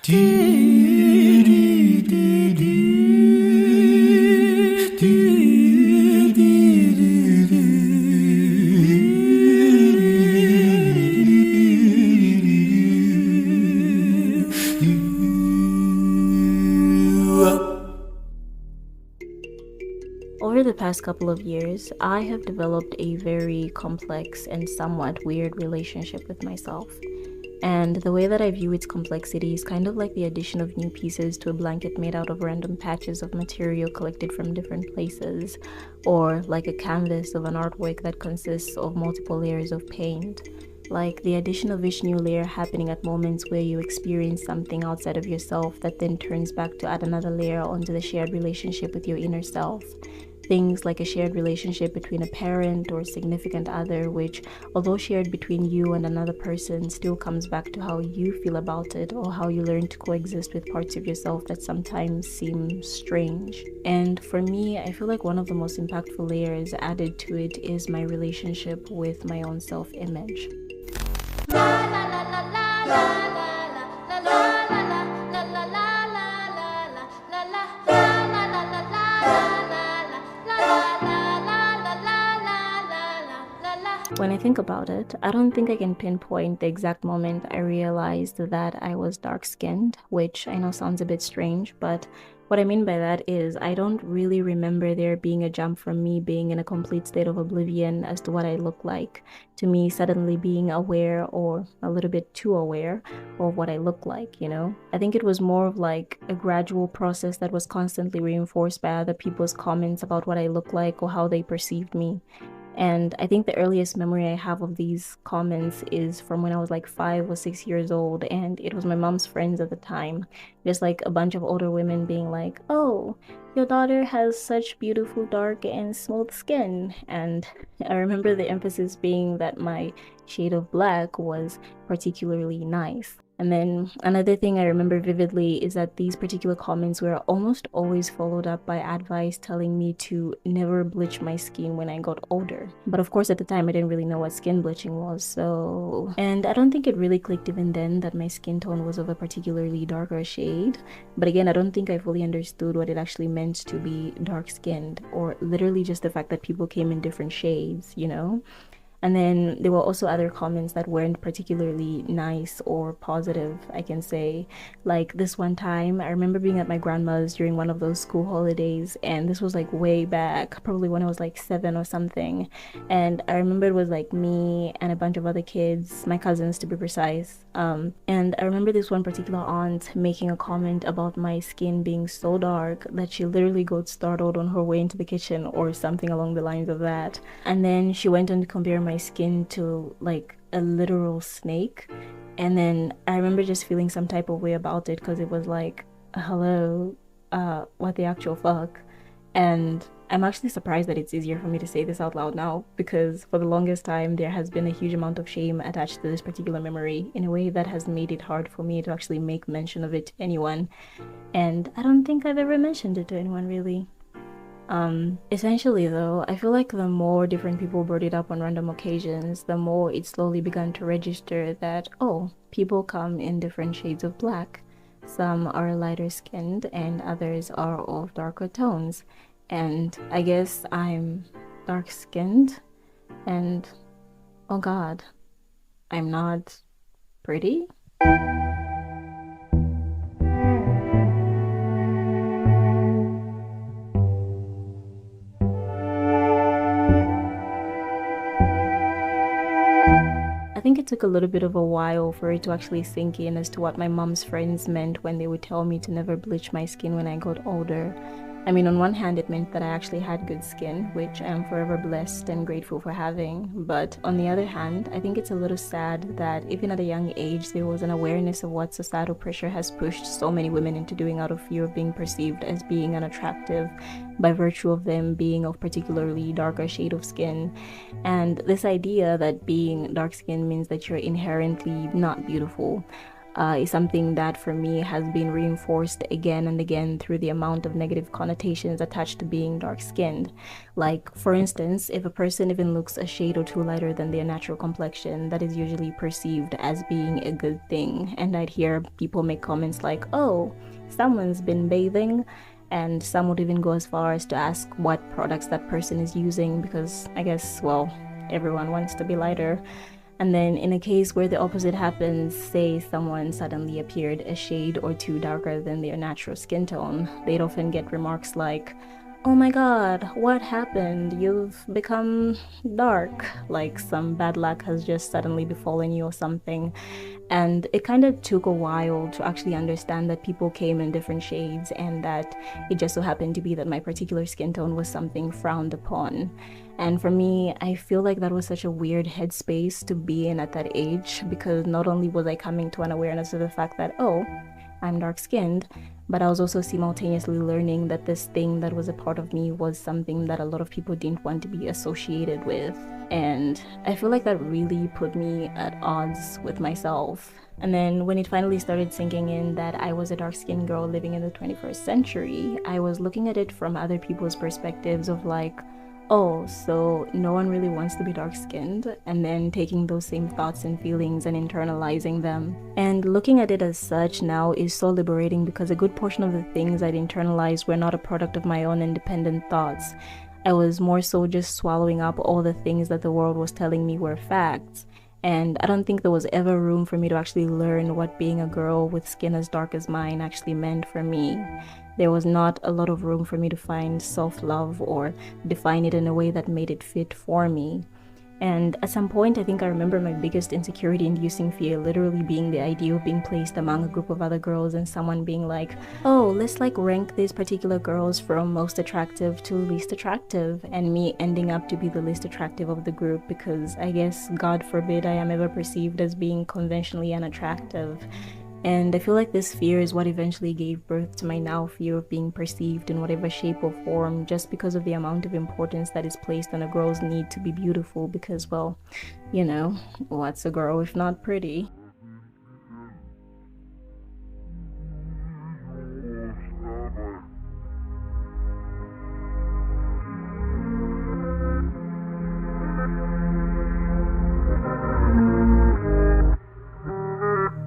Over the past couple of years, I have developed a very complex and somewhat weird relationship with myself. And the way that I view its complexity is kind of like the addition of new pieces to a blanket made out of random patches of material collected from different places, or like a canvas of an artwork that consists of multiple layers of paint. Like the addition of each new layer happening at moments where you experience something outside of yourself that then turns back to add another layer onto the shared relationship with your inner self. Things like a shared relationship between a parent or significant other, which, although shared between you and another person, still comes back to how you feel about it or how you learn to coexist with parts of yourself that sometimes seem strange. And for me, I feel like one of the most impactful layers added to it is my relationship with my own self-image. When I think about it, I don't think I can pinpoint the exact moment I realized that I was dark-skinned, which I know sounds a bit strange, but what I mean by that is I don't really remember there being a jump from me being in a complete state of oblivion as to what I look like, to me suddenly being aware or a little bit too aware of what I look like. I think it was more of like a gradual process that was constantly reinforced by other people's comments about what I look like or how they perceived me. And I think the earliest memory I have of these comments is from when I was like 5 or 6 years old, and it was my mom's friends at the time. Just like a bunch of older women being like, "Oh, your daughter has such beautiful dark and smooth skin." And I remember the emphasis being that my shade of black was particularly nice. And then another thing I remember vividly is that these particular comments were almost always followed up by advice telling me to never bleach my skin when I got older. But of course, at the time, I didn't really know what skin bleaching was, so... And I don't think it really clicked even then that my skin tone was of a particularly darker shade. But again, I don't think I fully understood what it actually meant to be dark-skinned, or literally just the fact that people came in different shades. And then there were also other comments that weren't particularly nice or positive, I can say. Like this one time, I remember being at my grandma's during one of those school holidays, and this was like way back, probably when I was like 7 or something. And I remember it was like me and a bunch of other kids, my cousins to be precise. And I remember this one particular aunt making a comment about my skin being so dark that she literally got startled on her way into the kitchen or something along the lines of that. And then she went on to compare my skin to like a literal snake. And then I remember just feeling some type of way about it because it was like, hello, what the actual fuck? And I'm actually surprised that it's easier for me to say this out loud now, because for the longest time there has been a huge amount of shame attached to this particular memory in a way that has made it hard for me to actually make mention of it to anyone. And I don't think I've ever mentioned it to anyone really. Essentially though, I feel like the more different people brought it up on random occasions, the more it slowly began to register that, oh, people come in different shades of black. Some are lighter skinned and others are of darker tones. And I guess I'm dark skinned and, oh god, I'm not pretty? I think it took a little bit of a while for it to actually sink in as to what my mom's friends meant when they would tell me to never bleach my skin when I got older. I mean, on one hand, it meant that I actually had good skin, which I am forever blessed and grateful for having. But on the other hand, I think it's a little sad that even at a young age, there was an awareness of what societal pressure has pushed so many women into doing out of fear of being perceived as being unattractive by virtue of them being of particularly darker shade of skin. And this idea that being dark skinned means that you're inherently not beautiful. is something that for me has been reinforced again and again through the amount of negative connotations attached to being dark-skinned. Like, for instance, if a person even looks a shade or two lighter than their natural complexion, that is usually perceived as being a good thing. And I'd hear people make comments like, oh, someone's been bathing, and some would even go as far as to ask what products that person is using because I guess, well, everyone wants to be lighter. And then in a case where the opposite happens, say someone suddenly appeared a shade or two darker than their natural skin tone, they'd often get remarks like, oh my god, what happened? You've become dark, like some bad luck has just suddenly befallen you or something. And it kind of took a while to actually understand that people came in different shades and that it just so happened to be that my particular skin tone was something frowned upon. And for me, I feel like that was such a weird headspace to be in at that age, because not only was I coming to an awareness of the fact that, oh, I'm dark-skinned, but I was also simultaneously learning that this thing that was a part of me was something that a lot of people didn't want to be associated with. And I feel like that really put me at odds with myself. And then when it finally started sinking in that I was a dark-skinned girl living in the 21st century, I was looking at it from other people's perspectives of like, oh, so no one really wants to be dark-skinned, and then taking those same thoughts and feelings and internalizing them. And looking at it as such now is so liberating because a good portion of the things I'd internalized were not a product of my own independent thoughts. I was more so just swallowing up all the things that the world was telling me were facts. And I don't think there was ever room for me to actually learn what being a girl with skin as dark as mine actually meant for me. There was not a lot of room for me to find self-love or define it in a way that made it fit for me. And at some point, I think I remember my biggest insecurity-inducing fear literally being the idea of being placed among a group of other girls and someone being like, oh, let's like rank these particular girls from most attractive to least attractive, and me ending up to be the least attractive of the group because I guess, God forbid, I am ever perceived as being conventionally unattractive. And I feel like this fear is what eventually gave birth to my now fear of being perceived in whatever shape or form, just because of the amount of importance that is placed on a girl's need to be beautiful because, well, you know, what's a girl if not pretty?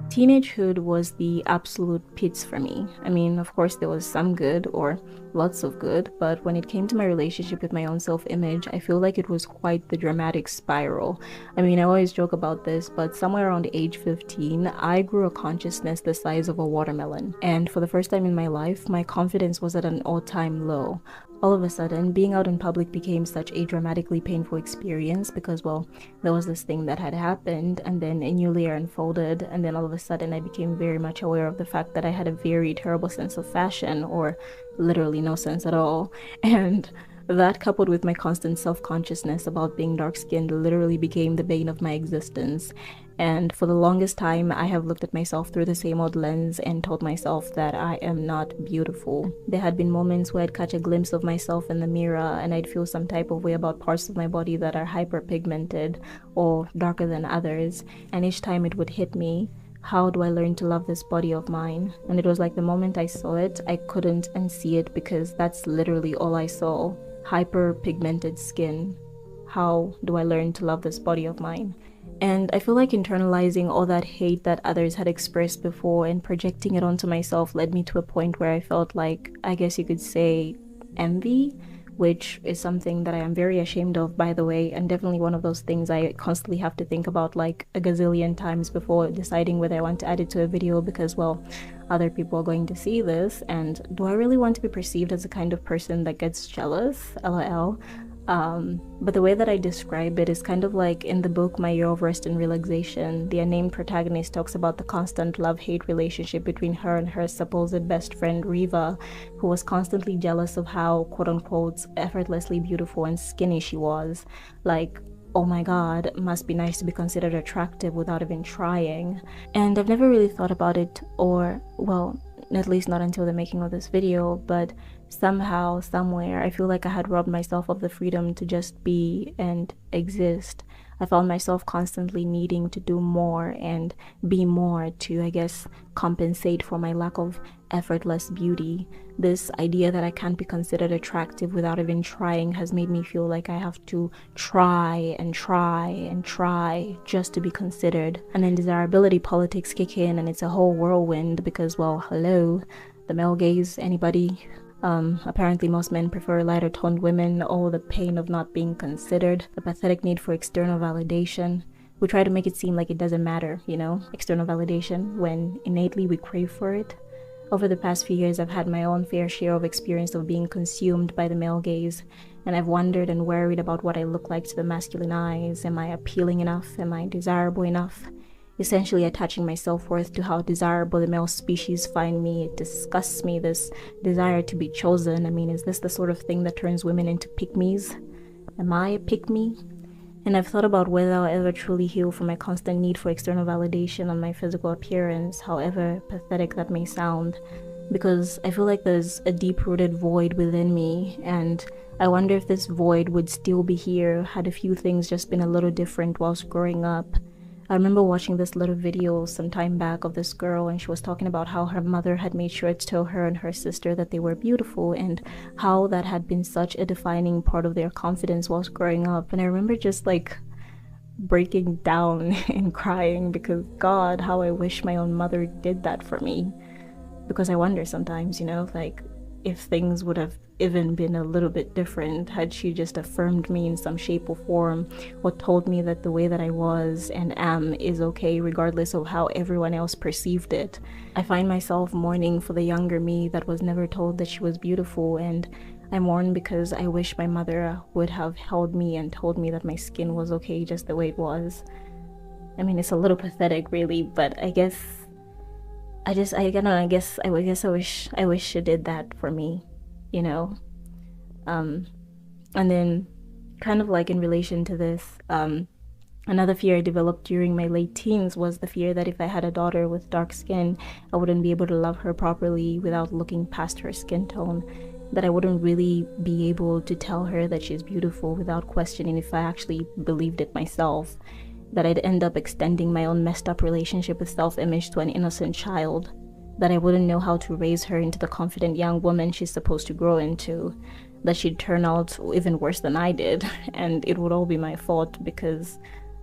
Teenagehood was the absolute pits for me. I mean, of course, there was some good, or lots of good, but when it came to my relationship with my own self-image, I feel like it was quite the dramatic spiral. I mean, I always joke about this, but somewhere around age 15, I grew a consciousness the size of a watermelon. And for the first time in my life, my confidence was at an all-time low. All of a sudden, being out in public became such a dramatically painful experience because, well, there was this thing that had happened and then a new layer unfolded, and then all of a sudden I became very much aware of the fact that I had a very terrible sense of fashion, or literally no sense at all. And that, coupled with my constant self-consciousness about being dark-skinned, literally became the bane of my existence. And for the longest time, I have looked at myself through the same old lens and told myself that I am not beautiful. There had been moments where I'd catch a glimpse of myself in the mirror and I'd feel some type of way about parts of my body that are hyperpigmented or darker than others. And each time it would hit me, how do I learn to love this body of mine? And it was like the moment I saw it, I couldn't unsee it because that's literally all I saw. Hyperpigmented skin. How do I learn to love this body of mine? And I feel like internalizing all that hate that others had expressed before and projecting it onto myself led me to a point where I felt like, I guess you could say, envy, which is something that I am very ashamed of, by the way, and definitely one of those things I constantly have to think about like a gazillion times before deciding whether I want to add it to a video because, well, other people are going to see this, and do I really want to be perceived as the kind of person that gets jealous? LOL. But the way that I describe it is kind of like in the book My Year of Rest and Relaxation. The unnamed protagonist talks about the constant love-hate relationship between her and her supposed best friend Riva, who was constantly jealous of how quote-unquote effortlessly beautiful and skinny she was. Like, oh my god, it must be nice to be considered attractive without even trying. And I've never really thought about it, or, well, at least not until the making of this video, but somehow, somewhere, I feel like I had robbed myself of the freedom to just be and exist. I found myself constantly needing to do more and be more to, I guess, compensate for my lack of effortless beauty. This idea that I can't be considered attractive without even trying has made me feel like I have to try and try and try just to be considered. And then desirability politics kick in, and it's a whole whirlwind because, well, hello, the male gaze, anybody? Apparently most men prefer lighter toned women, all the pain of not being considered, the pathetic need for external validation. We try to make it seem like it doesn't matter, external validation, when innately we crave for it. Over the past few years, I've had my own fair share of experience of being consumed by the male gaze, and I've wondered and worried about what I look like to the masculine eyes. Am I appealing enough? Am I desirable enough? Essentially attaching my self-worth to how desirable the male species find me. It disgusts me, this desire to be chosen. I mean, is this the sort of thing that turns women into pick-me's? Am I a pick-me? And I've thought about whether I'll ever truly heal from my constant need for external validation on my physical appearance, however pathetic that may sound, because I feel like there's a deep-rooted void within me, and I wonder if this void would still be here had a few things just been a little different whilst growing up. I remember watching this little video some time back of this girl, and she was talking about how her mother had made sure to tell her and her sister that they were beautiful, and how that had been such a defining part of their confidence whilst growing up. And I remember just like breaking down and crying because, God, how I wish my own mother did that for me. Because I wonder sometimes, like if things would have even been a little bit different had she just affirmed me in some shape or form, or told me that the way that I was and am is okay regardless of how everyone else perceived it. I find myself mourning for the younger me that was never told that she was beautiful, and I mourn because I wish my mother would have held me and told me that my skin was okay just the way it was. I mean, it's a little pathetic really, but I wish she did that for me, and then kind of like in relation to this, another fear I developed during my late teens was the fear that if I had a daughter with dark skin, I wouldn't be able to love her properly without looking past her skin tone, that I wouldn't really be able to tell her that she's beautiful without questioning if I actually believed it myself, that I'd end up extending my own messed up relationship with self-image to an innocent child, that I wouldn't know how to raise her into the confident young woman she's supposed to grow into, that she'd turn out even worse than I did, and it would all be my fault because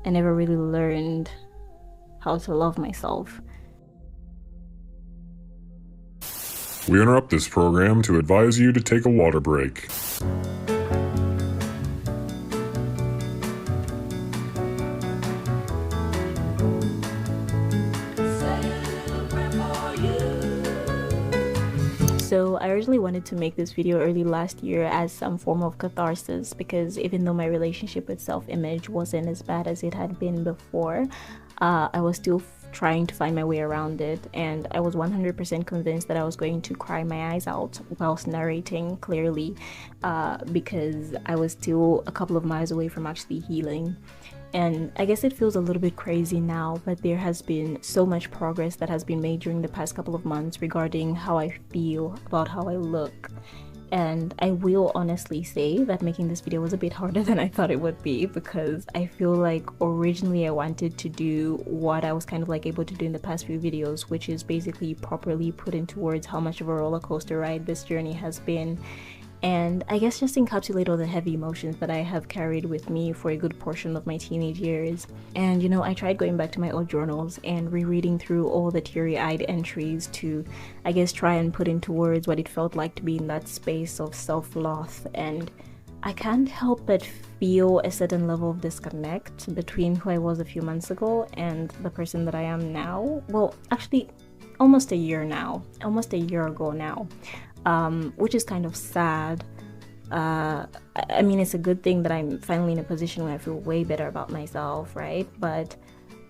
I never really learned how to love myself. We interrupt this program to advise you to take a water break. So I originally wanted to make this video early last year as some form of catharsis, because even though my relationship with self-image wasn't as bad as it had been before, I was still trying to find my way around it, and I was 100% convinced that I was going to cry my eyes out whilst narrating clearly, because I was still a couple of miles away from actually healing. And I guess it feels a little bit crazy now, but there has been so much progress that has been made during the past couple of months regarding how I feel about how I look. And I will honestly say that making this video was a bit harder than I thought it would be, because I feel like originally I wanted to do what I was kind of like able to do in the past few videos, which is basically properly put into words how much of a roller coaster ride this journey has been, and I guess just encapsulate all the heavy emotions that I have carried with me for a good portion of my teenage years. And I tried going back to my old journals and rereading through all the teary-eyed entries to, I guess, try and put into words what it felt like to be in that space of self-loath, and I can't help but feel a certain level of disconnect between who I was a few months ago and the person that I am now. Well, actually, almost a year ago now. Which is kind of sad. I mean, it's a good thing that I'm finally in a position where I feel way better about myself, right? But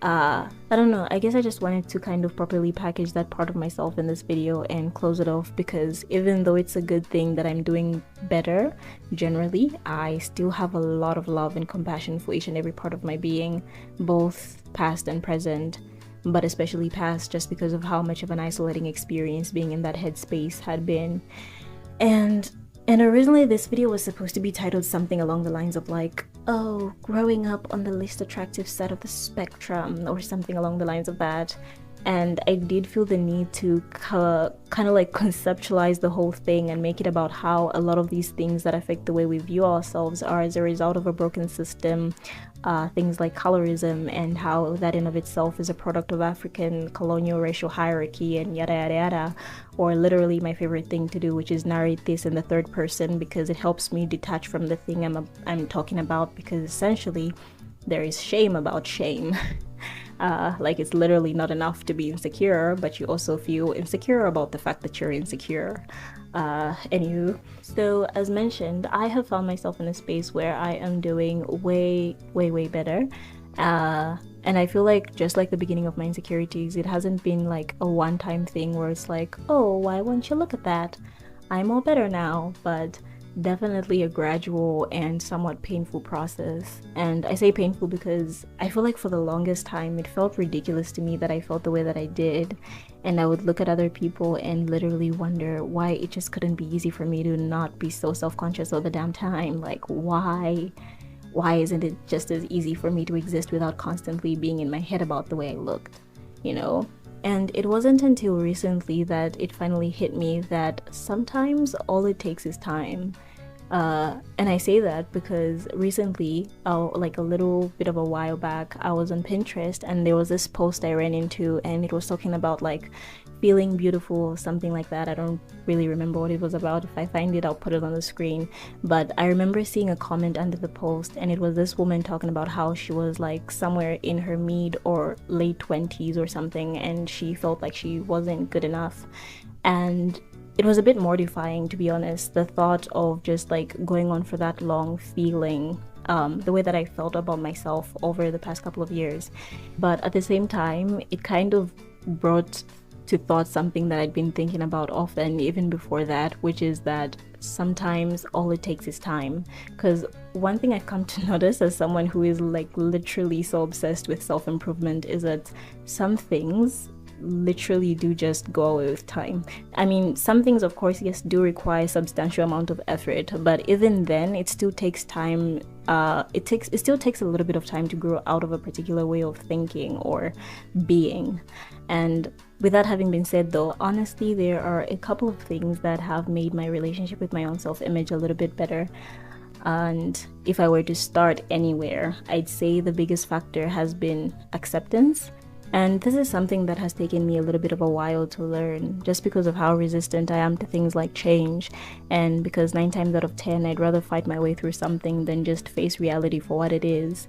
I don't know, I guess I just wanted to kind of properly package that part of myself in this video and close it off, because even though it's a good thing that I'm doing better generally, I still have a lot of love and compassion for each and every part of my being, both past and present, but especially past, just because of how much of an isolating experience being in that headspace had been. And originally this video was supposed to be titled something along the lines of like, oh, growing up on the least attractive side of the spectrum, or something along the lines of that. And I did feel the need to kind of like conceptualize the whole thing and make it about how a lot of these things that affect the way we view ourselves are as a result of a broken system. Things like colorism, and how that in of itself is a product of African colonial racial hierarchy, and yada yada yada. Or literally my favorite thing to do, which is narrate this in the third person, because it helps me detach from the thing I'm talking about, because essentially there is shame about shame. Like, it's literally not enough to be insecure, but you also feel insecure about the fact that you're insecure. Anywho, so as mentioned, I have found myself in a space where I am doing way better. And I feel like, just like the beginning of my insecurities, it hasn't been like a one-time thing where it's like, oh, why won't you look at that? I'm all better now. But definitely a gradual and somewhat painful process. And I say painful because I feel like for the longest time it felt ridiculous to me that I felt the way that I did, and I would look at other people and literally wonder why it just couldn't be easy for me to not be so self-conscious all the damn time. Like, why isn't it just as easy for me to exist without constantly being in my head about the way I looked, you know? And it wasn't until recently that it finally hit me that sometimes all it takes is time. And I say that because recently, like a little bit of a while back, I was on Pinterest and there was this post I ran into, and it was talking about like feeling beautiful or something like that. I don't really remember what it was about. If I find it, I'll put it on the screen. But I remember seeing a comment under the post, and it was this woman talking about how she was like somewhere in her mid or late 20s or something, and she felt like she wasn't good enough. And it was a bit mortifying, to be honest, the thought of just like going on for that long, feeling the way that I felt about myself over the past couple of years. But at the same time, it kind of brought to thought something that I'd been thinking about often even before that, which is that sometimes all it takes is time. Because one thing I've come to notice as someone who is like literally so obsessed with self-improvement is that some things literally do just go away with time. I mean, some things, of course, yes, do require a substantial amount of effort, but even then it still takes time. It still takes a little bit of time to grow out of a particular way of thinking or being. And with that having been said, though, honestly, there are a couple of things that have made my relationship with my own self-image a little bit better. And if I were to start anywhere, I'd say the biggest factor has been acceptance. And this is something that has taken me a little bit of a while to learn, just because of how resistant I am to things like change, and because 9 times out of 10 I'd rather fight my way through something than just face reality for what it is.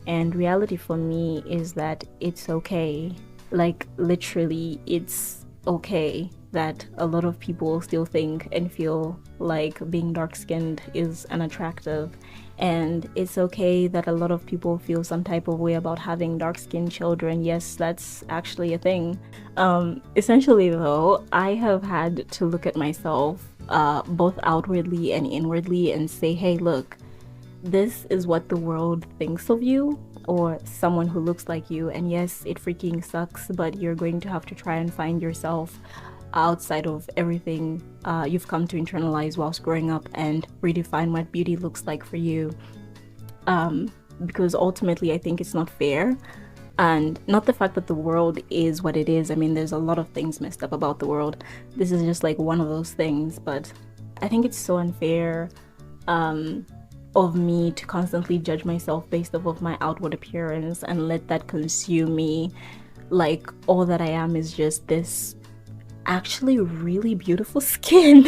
And reality for me is that it's okay. Like, literally, it's okay that a lot of people still think and feel like being dark-skinned is unattractive. And it's okay that a lot of people feel some type of way about having dark-skinned children. Yes, that's actually a thing. Essentially, though, I have had to look at myself both outwardly and inwardly and say, hey, look, this is what the world thinks of you, or someone who looks like you. And yes, it freaking sucks, but you're going to have to try and find yourself outside of everything you've come to internalize whilst growing up, and redefine what beauty looks like for you. Because ultimately I think it's not fair, and not the fact that the world is what it is. I mean, there's a lot of things messed up about the world. This is just like one of those things, but I think it's so unfair of me to constantly judge myself based off of my outward appearance and let that consume me, like all that I am is just this actually really beautiful skin.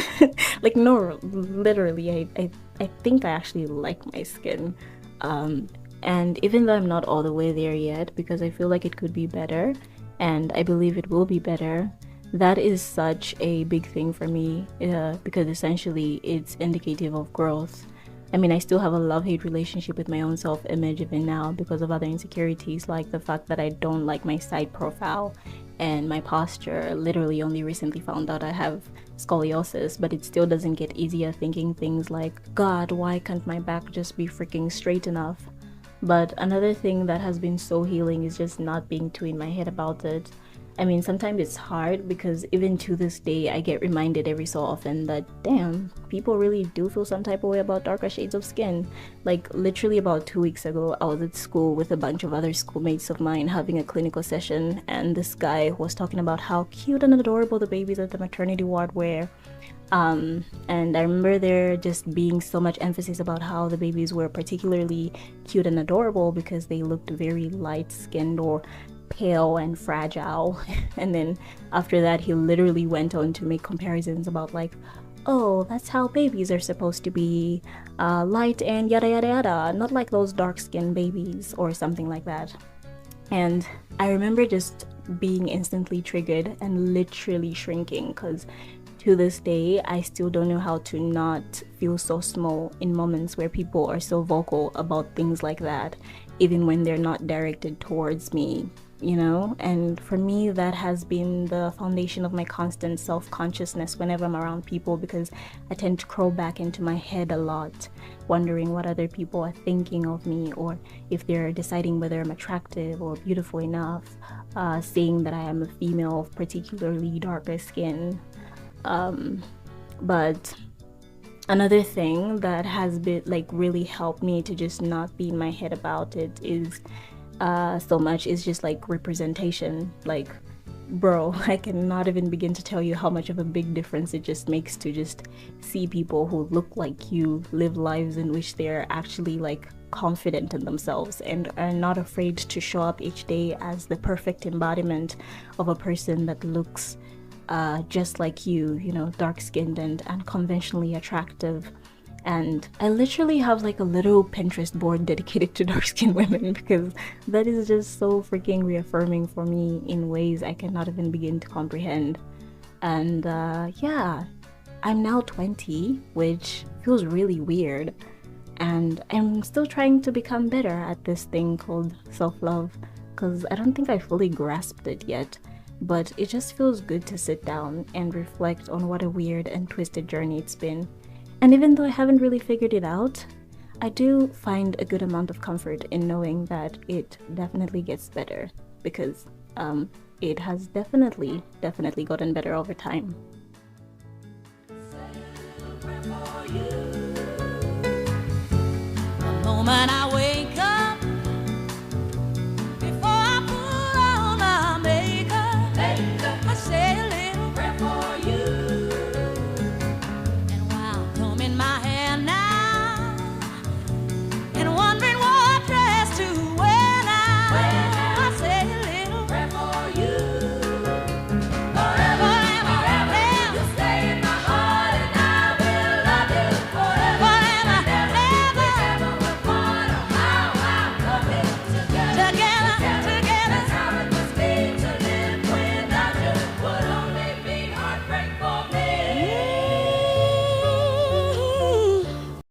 Like, no, literally, I think I actually like my skin. And even though I'm not all the way there yet, because I feel like it could be better, and I believe it will be better, that is such a big thing for me, because essentially it's indicative of growth. I mean, I still have a love-hate relationship with my own self-image even now because of other insecurities, like the fact that I don't like my side profile and my posture. Literally only recently found out I have scoliosis, but it still doesn't get easier thinking things like, God, why can't my back just be freaking straight enough? But another thing that has been so healing is just not being too in my head about it. I mean, sometimes it's hard because even to this day, I get reminded every so often that, damn, people really do feel some type of way about darker shades of skin. Like, literally about 2 weeks ago, I was at school with a bunch of other schoolmates of mine having a clinical session, and this guy was talking about how cute and adorable the babies at the maternity ward were. And I remember there just being so much emphasis about how the babies were particularly cute and adorable because they looked very light skinned or pale and fragile. And then after that, he literally went on to make comparisons about, like, oh, that's how babies are supposed to be, light and yada yada yada, not like those dark skinned babies or something like that. And I remember just being instantly triggered and literally shrinking because to this day, I still don't know how to not feel so small in moments where people are so vocal about things like that, even when they're not directed towards me, you know? And for me, that has been the foundation of my constant self-consciousness whenever I'm around people, because I tend to crawl back into my head a lot, wondering what other people are thinking of me, or if they're deciding whether I'm attractive or beautiful enough, saying that I am a female of particularly darker skin. But another thing that has been like really helped me to just not be in my head about it is so much is just like representation. Like, bro, I cannot even begin to tell you how much of a big difference it just makes to just see people who look like you live lives in which they're actually like confident in themselves and are not afraid to show up each day as the perfect embodiment of a person that looks just like you know, dark-skinned and unconventionally attractive. And I literally have like a little Pinterest board dedicated to dark-skinned women because that is just so freaking reaffirming for me in ways I cannot even begin to comprehend. And yeah, I'm now 20, which feels really weird. And I'm still trying to become better at this thing called self-love because I don't think I fully grasped it yet. But it just feels good to sit down and reflect on what a weird and twisted journey it's been. And even though I haven't really figured it out, I do find a good amount of comfort in knowing that it definitely gets better, because it has definitely gotten better over time. The moment I